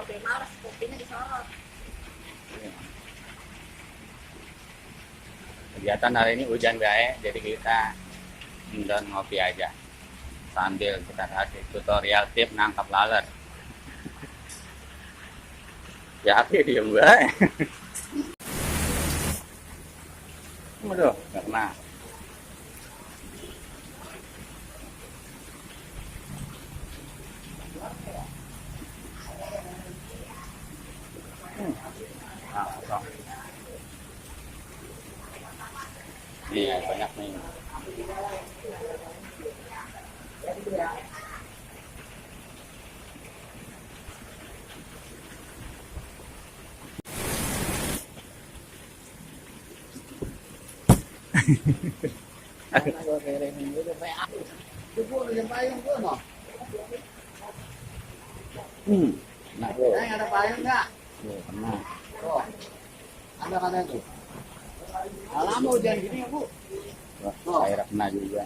Lebih males, kopinya disorot. Kegiatan hari ini hujan guys, jadi kita indoor ngopi aja sambil kita kasih tutorial tip nangkap laler. Ya akhir diem guys. Waduh, nggak kena. Nah, kosong. Iya, banyak nih. Nah, bro. Ada payung nggak? Tuh, kena. Oh, ada kan itu. Lama hujan gini ya Bu. Wah, air kena juga.